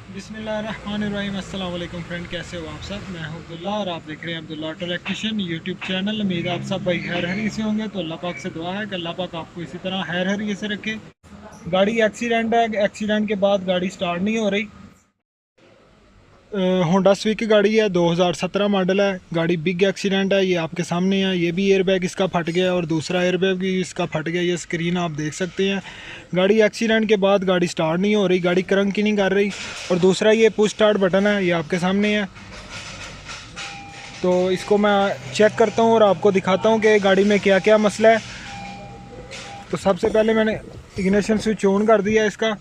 बिस्मिल्लाहिर्रहमानिर्रहीम। अस्सलाम वालेकुम फ्रेंड, कैसे हो आप सब। मैं हूं अब्दुल्ला और आप देख रहे हैं Abdullah auto electrician YouTube channel. उम्मीद है आप सब भाई खैर हरी से होंगे। तो अल्लाह पाक से दुआ है कि अल्लाह पाक आपको इसी तरह खैर हरी से रखे। गाड़ी एक्सीडेंट है, एक्सीडेंट के बाद गाड़ी स्टार्ट नहीं हो रही। होंडा स्विक गाड़ी है, 2017 मॉडल है। गाड़ी बिग एक्सीडेंट है, ये आपके सामने है। ये भी एयरबैग इसका फट गया और दूसरा एयरबैग भी इसका फट गया। ये स्क्रीन आप देख सकते हैं। गाड़ी एक्सीडेंट के बाद गाड़ी स्टार्ट नहीं हो रही, गाड़ी क्रंक ही नहीं कर रही। और दूसरा ये पुश स्टार्ट बटन है, ये आपके सामने है। तो इसको मैं चेक करता हूँ और आपको दिखाता हूँ कि गाड़ी में क्या क्या मसला है। तो सबसे पहले मैंने इग्निशन स्विच ऑन कर दिया इसका।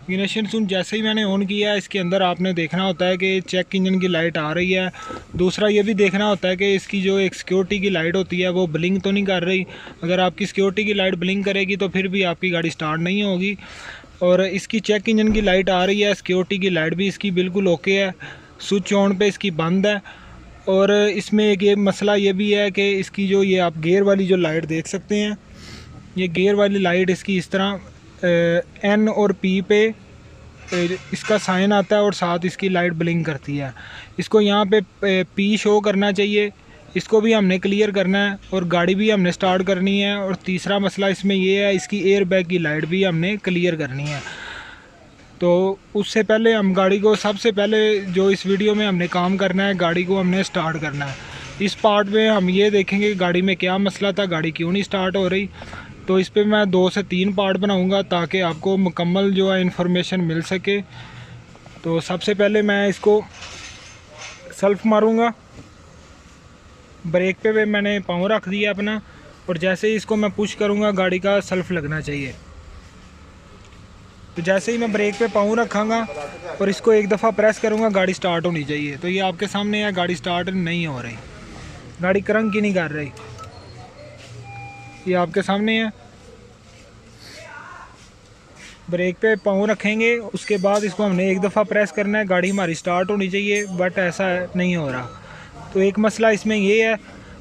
इग्निशन स्विच जैसे ही मैंने ऑन किया, इसके अंदर आपने देखना होता है कि चेक इंजन की लाइट आ रही है। दूसरा ये भी देखना होता है कि इसकी जो एक सिक्योरिटी की लाइट होती है वो ब्लिंक तो नहीं कर रही। अगर आपकी सिक्योरिटी की लाइट ब्लिंक करेगी तो फिर भी आपकी गाड़ी स्टार्ट नहीं होगी। और इसकी चेक इंजन की लाइट आ रही है, सिक्योरिटी की लाइट भी इसकी बिल्कुल ओके है। स्विच ऑन पे इसकी बंद है। और इसमें एक ये मसला ये भी है कि इसकी जो ये आप गेयर वाली जो लाइट देख सकते हैं, ये गेयर वाली लाइट इसकी इस तरह एन और पी पे इसका साइन आता है और साथ इसकी लाइट ब्लिंक करती है। इसको यहाँ पे पी शो करना चाहिए, इसको भी हमने क्लियर करना है और गाड़ी भी हमने स्टार्ट करनी है। और तीसरा मसला इसमें ये है, इसकी एयर बैग की लाइट भी हमने क्लियर करनी है। तो उससे पहले हम गाड़ी को, सबसे पहले जो इस वीडियो में हमने काम करना है, गाड़ी को हमने स्टार्ट करना है। इस पार्ट में हम ये देखेंगे कि गाड़ी में क्या मसला था, गाड़ी क्यों नहीं स्टार्ट हो रही। तो इस पे मैं 2 से 3 पार्ट बनाऊंगा ताकि आपको मुकम्मल जो है इन्फॉर्मेशन मिल सके। तो सबसे पहले मैं इसको सेल्फ मारूंगा। ब्रेक पे मैंने पाँव रख दिया अपना, और जैसे ही इसको मैं पुश करूंगा गाड़ी का सेल्फ लगना चाहिए। तो जैसे ही मैं ब्रेक पे पाँव रखांगा और इसको एक दफ़ा प्रेस करूंगा, गाड़ी स्टार्ट होनी चाहिए। तो ये आपके सामने है, गाड़ी स्टार्ट नहीं हो रही, गाड़ी क्रंक ही नहीं कर रही। ये आपके सामने है। ब्रेक पे पाँव रखेंगे, उसके बाद इसको हमने एक दफ़ा प्रेस करना है, गाड़ी हमारी स्टार्ट होनी चाहिए, बट ऐसा नहीं हो रहा। तो एक मसला इसमें ये है।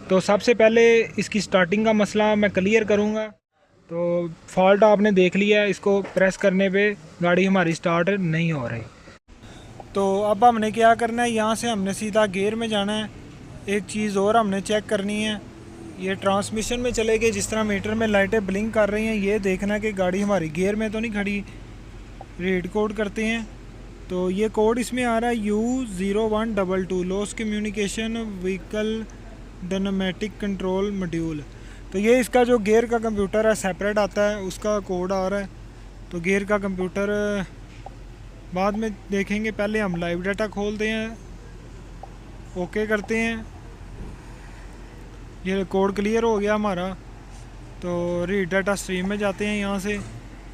तो सबसे पहले इसकी स्टार्टिंग का मसला मैं क्लियर करूँगा। तो फॉल्ट आपने देख लिया है, इसको प्रेस करने पे गाड़ी हमारी स्टार्ट नहीं हो रही। तो अब हमने क्या करना है, यहाँ से हमने सीधा गियर में जाना है। एक चीज़ और हमने चेक करनी है, ये ट्रांसमिशन में चले गए, जिस तरह मीटर में लाइटें ब्लिंक कर रही हैं, ये देखना है कि गाड़ी हमारी गियर में तो नहीं खड़ी। रीड कोड करते हैं। तो ये कोड इसमें आ रहा है U0122, loss communication vehicle dynamic control module. तो ये इसका जो गियर का कंप्यूटर है सेपरेट आता है, उसका कोड आ रहा है। तो गियर का कंप्यूटर बाद में देखेंगे, पहले हम लाइव डाटा खोलते हैं, ओके करते हैं। ये कोड क्लियर हो गया हमारा। तो रीड डाटा स्ट्रीम में जाते हैं,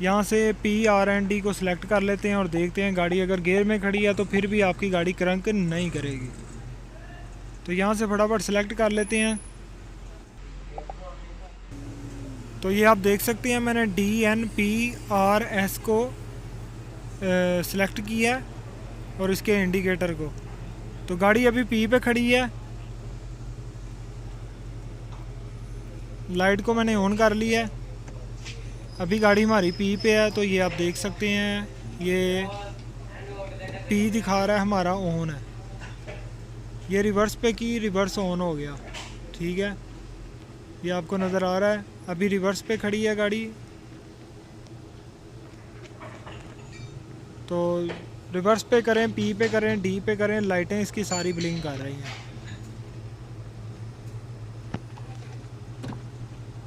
यहाँ से PRND को सिलेक्ट कर लेते हैं और देखते हैं गाड़ी अगर गियर में खड़ी है तो फिर भी आपकी गाड़ी क्रंक नहीं करेगी। तो यहाँ से फटाफट सिलेक्ट कर लेते हैं। तो ये आप देख सकते हैं मैंने DNPRS को सिलेक्ट किया है और इसके इंडिकेटर को। तो गाड़ी अभी P पे खड़ी है, लाइट को मैंने ऑन कर लिया है, अभी गाड़ी हमारी P पे है। तो ये आप देख सकते हैं, ये P दिखा रहा है, हमारा ऑन है। ये रिवर्स पे की, रिवर्स ऑन हो गया, ठीक है, ये आपको नज़र आ रहा है। अभी रिवर्स पे खड़ी है गाड़ी। तो रिवर्स पे करें, P पे करें, D पे करें, लाइटें इसकी सारी ब्लिंक कर रही हैं।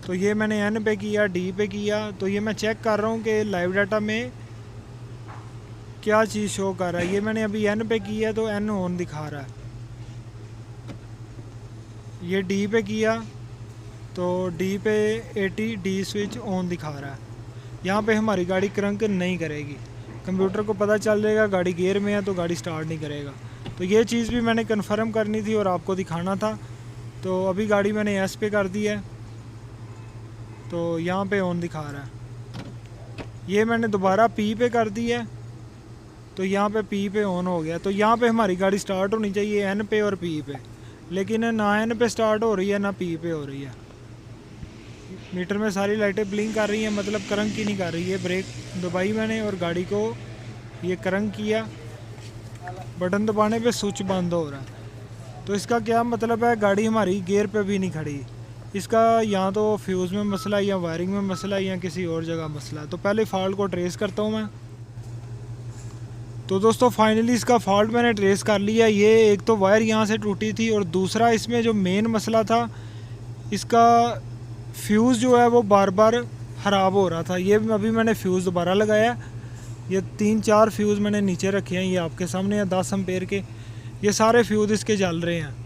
तो ये मैंने N पे किया, D पे किया। तो ये मैं चेक कर रहा हूँ कि लाइव डाटा में क्या चीज़ शो कर रहा है। ये मैंने अभी N पे किया है तो N ऑन दिखा रहा है। ये D पे किया तो D पे 80 D स्विच ऑन दिखा रहा है। यहाँ पे हमारी गाड़ी क्रंक नहीं करेगी, कंप्यूटर को पता चल जाएगा गाड़ी गियर में है तो गाड़ी स्टार्ट नहीं करेगा। तो ये चीज़ भी मैंने कन्फर्म करनी थी और आपको दिखाना था। तो अभी गाड़ी मैंने S पे कर दी है, तो यहाँ पे ऑन दिखा रहा है। ये मैंने दोबारा P पे कर दी है, तो यहाँ पे P पे ऑन हो गया। तो यहाँ पे हमारी गाड़ी स्टार्ट होनी चाहिए N पे और P पे, लेकिन ना N पे स्टार्ट हो रही है ना P पे हो रही है। मीटर में सारी लाइटें ब्लिंक कर रही हैं, मतलब करंट की नहीं कर रही है। ब्रेक दबाई मैंने और गाड़ी को ये करंट किया, बटन दबाने पे स्विच बंद हो रहा है। तो इसका क्या मतलब है, गाड़ी हमारी गियर पे भी नहीं खड़ी। इसका या तो फ्यूज़ में मसला है, या वायरिंग में मसला है, या किसी और जगह मसला है। तो पहले फ़ॉल्ट को ट्रेस करता हूँ मैं। तो दोस्तों फाइनली इसका फॉल्ट मैंने ट्रेस कर लिया। ये एक तो वायर यहाँ से टूटी थी, और दूसरा इसमें जो मेन मसला था, इसका फ्यूज़ जो है वो बार बार ख़राब हो रहा था। ये अभी मैंने फ्यूज़ दोबारा लगाया। ये 3-4 फ्यूज़ मैंने नीचे रखे हैं, ये आपके सामने हैं 10 एम्पेयर के। ये सारे फ्यूज़ इसके जल रहे हैं।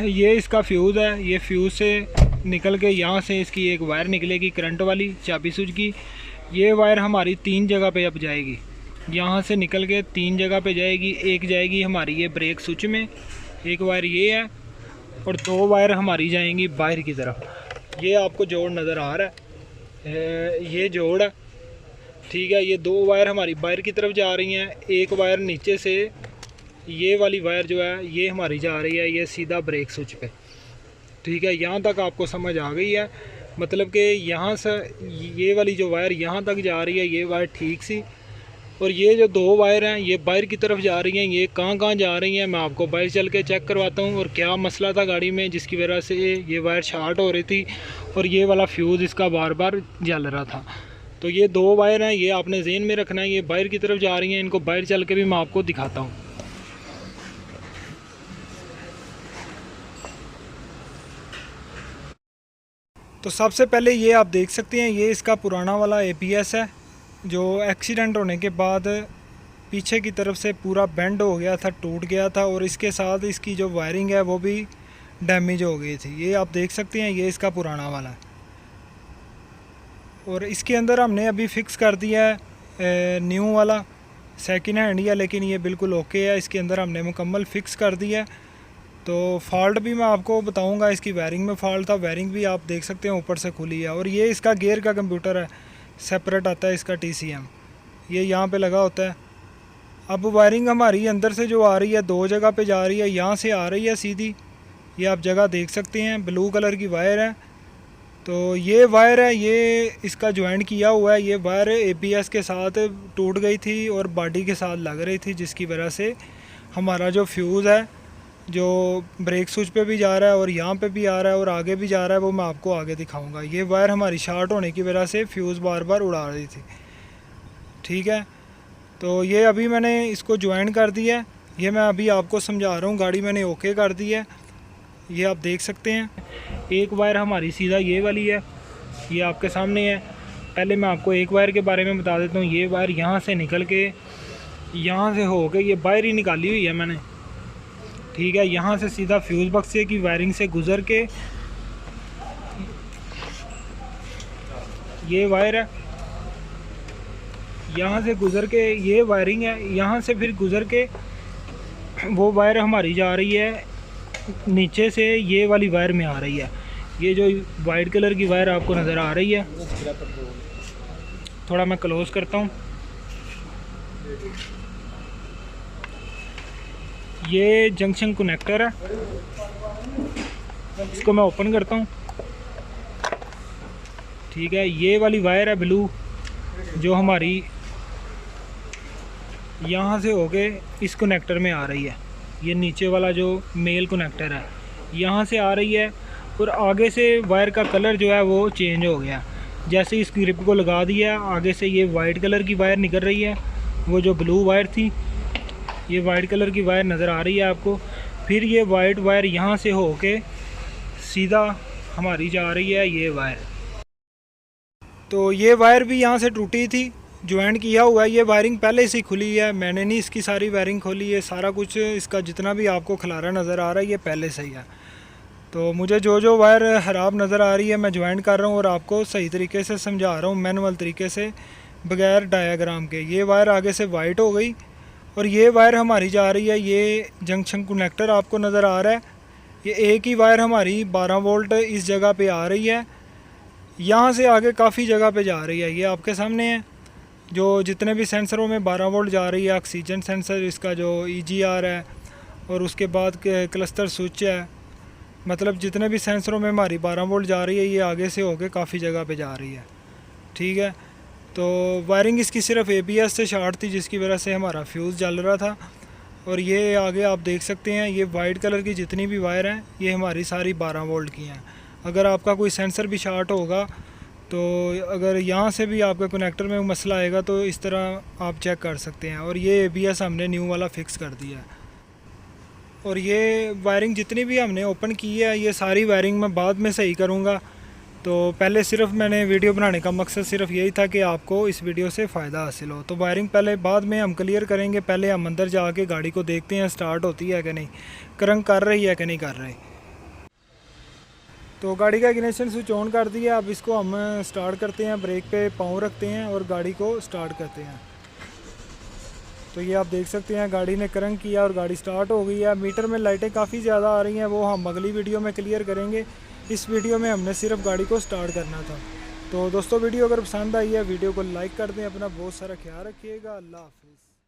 ये इसका फ्यूज़ है। ये फ्यूज़ से निकल के यहाँ से इसकी एक वायर निकलेगी करंट वाली, चाबी स्विच की। ये वायर हमारी 3 जगह पे अब जाएगी। यहाँ से निकल के 3 जगह पे जाएगी। एक जाएगी हमारी ये ब्रेक स्विच में, एक वायर ये है, और 2 वायर हमारी जाएंगी बाहर की तरफ। ये आपको जोड़ नज़र आ रहा है, ये जोड़ है, ठीक है। ये 2 वायर हमारी बाहर की तरफ जा रही हैं। एक वायर नीचे से, ये वाली वायर जो है ये हमारी जा रही है ये सीधा ब्रेक स्विच पे, ठीक है। यहाँ तक आपको समझ आ गई है। मतलब कि यहाँ से ये वाली जो वायर यहाँ तक जा रही है, ये वायर ठीक सी, और ये जो 2 वायर हैं ये बाहर की तरफ जा रही हैं। ये कहाँ जा रही हैं मैं आपको बाहर चल के चेक करवाता हूँ। और क्या मसला था गाड़ी में जिसकी वजह से ये वायर शॉर्ट हो रही थी, और ये वाला फ्यूज़ इसका बार बार जल रहा था। तो ये 2 वायर हैं, ये आपने ज़हन में रखना है, ये बाहर की तरफ जा रही हैं। इनको बाहर चल के भी मैं आपको दिखाता हूँ। तो सबसे पहले ये आप देख सकते हैं, ये इसका पुराना वाला ABS है, जो एक्सीडेंट होने के बाद पीछे की तरफ से पूरा बेंड हो गया था, टूट गया था, और इसके साथ इसकी जो वायरिंग है वो भी डैमेज हो गई थी। ये आप देख सकते हैं, ये इसका पुराना वाला है। और इसके अंदर हमने अभी फ़िक्स कर दिया है न्यू वाला, सेकंड हैंड ही है, लेकिन ये बिल्कुल ओके है। इसके अंदर हमने मुकम्मल फ़िक्स कर दिया है। तो फॉल्ट भी मैं आपको बताऊंगा। इसकी वायरिंग में फॉल्ट था, वायरिंग भी आप देख सकते हैं ऊपर से खुली है। और ये इसका गियर का कंप्यूटर है, सेपरेट आता है इसका TCM, ये यहाँ पे लगा होता है। अब वायरिंग हमारी अंदर से जो आ रही है 2 जगह पे जा रही है। यहाँ से आ रही है सीधी, ये आप जगह देख सकते हैं, ब्लू कलर की वायर है। तो ये वायर है, ये इसका ज्वाइंट किया हुआ है। ये वायर ABS के साथ टूट गई थी और बॉडी के साथ लग रही थी, जिसकी वजह से हमारा जो फ्यूज़ है, जो ब्रेक स्विच पे भी जा रहा है और यहाँ पे भी आ रहा है और आगे भी जा रहा है, वो मैं आपको आगे दिखाऊंगा। ये वायर हमारी शॉर्ट होने की वजह से फ्यूज़ बार बार उड़ा रही थी, ठीक है। तो ये अभी मैंने इसको ज्वाइन कर दिया है। ये मैं अभी आपको समझा रहा हूँ, गाड़ी मैंने ओके कर दी है, ये आप देख सकते हैं। एक वायर हमारी सीधा ये वाली है, ये आपके सामने है। पहले मैं आपको एक वायर के बारे में बता देता हूँ। ये वायर यहाँ से निकल के, यहाँ से हो के, ये वायर ही निकाली हुई है मैंने, ठीक है। यहाँ से सीधा फ्यूज़ बक्से की वायरिंग से गुज़र के ये वायर है, यहाँ से गुज़र के ये वायरिंग है, यहाँ से फिर गुज़र के वो वायर हमारी जा रही है नीचे से, ये वाली वायर में आ रही है। ये जो वाइट कलर की वायर आपको नज़र आ रही है, थोड़ा मैं क्लोज़ करता हूँ। ये जंक्शन कनेक्टर है, इसको मैं ओपन करता हूँ, ठीक है। ये वाली वायर है ब्लू, जो हमारी यहाँ से होके इस कनेक्टर में आ रही है। ये नीचे वाला जो मेल कनेक्टर है यहाँ से आ रही है, और आगे से वायर का कलर जो है वो चेंज हो गया। जैसे इस ग्रिप को लगा दिया, आगे से ये वाइट कलर की वायर निकल रही है, वो जो ब्लू वायर थी, ये वाइट कलर की वायर नज़र आ रही है आपको। फिर ये वाइट वायर यहाँ से होके सीधा हमारी जा रही है ये वायर। तो ये वायर भी यहाँ से टूटी थी, ज्वाइंट किया हुआ है। ये वायरिंग पहले से खुली है, मैंने नहीं इसकी सारी वायरिंग खोली है। सारा कुछ इसका जितना भी आपको खलारा नज़र आ रहा है ये पहले से ही है। तो मुझे जो जो वायर ख़राब नज़र आ रही है मैं ज्वाइन कर रहा हूँ और आपको सही तरीके से समझा रहा हूँ, मैनुअल तरीके से, बगैर डायाग्राम के। ये वायर आगे से वाइट हो गई, और ये वायर हमारी जा रही है, ये जंक्शन कनेक्टर आपको नज़र आ रहा है। ये एक ही वायर हमारी 12 वोल्ट इस जगह पे आ रही है, यहाँ से आगे काफ़ी जगह पे जा रही है। ये आपके सामने है, जो जितने भी सेंसरों में 12 वोल्ट जा रही है, ऑक्सीजन सेंसर, इसका जो EGR है, और उसके बाद क्लस्टर स्विच है, मतलब जितने भी सेंसरों में हमारी 12 वोल्ट जा रही है, ये आगे से होके काफ़ी जगह पे जा रही है, ठीक है। तो वायरिंग इसकी सिर्फ ABS से शॉर्ट थी, जिसकी वजह से हमारा फ्यूज़ जल रहा था। और ये आगे आप देख सकते हैं, ये वाइट कलर की जितनी भी वायर हैं ये हमारी सारी 12 वोल्ट की हैं। अगर आपका कोई सेंसर भी शॉर्ट होगा तो अगर यहाँ से भी आपका कनेक्टर में मसला आएगा तो इस तरह आप चेक कर सकते हैं। और ये ABS हमने न्यू वाला फ़िक्स कर दिया है। और ये वायरिंग जितनी भी हमने ओपन की है ये सारी वायरिंग मैं बाद में सही करूँगा। तो पहले सिर्फ मैंने वीडियो बनाने का मकसद सिर्फ यही था कि आपको इस वीडियो से फ़ायदा हासिल हो। तो वायरिंग पहले बाद में हम क्लियर करेंगे। पहले हम अंदर जाके गाड़ी को देखते हैं स्टार्ट होती है कि नहीं, करंट कर रही है कि नहीं कर रही। तो गाड़ी का इग्निशन स्विच ऑन कर दिया। अब इसको हम स्टार्ट करते हैं, ब्रेक पे पाँव रखते हैं और गाड़ी को स्टार्ट करते हैं। तो ये आप देख सकते हैं गाड़ी ने करंट किया और गाड़ी स्टार्ट हो गई है। मीटर में लाइटें काफ़ी ज़्यादा आ रही हैं, वो हम अगली वीडियो में क्लियर करेंगे। इस वीडियो में हमने सिर्फ गाड़ी को स्टार्ट करना था। तो दोस्तों वीडियो अगर पसंद आई है वीडियो को लाइक कर दें, अपना बहुत सारा ख्याल रखिएगा। अल्लाह हाफिज़।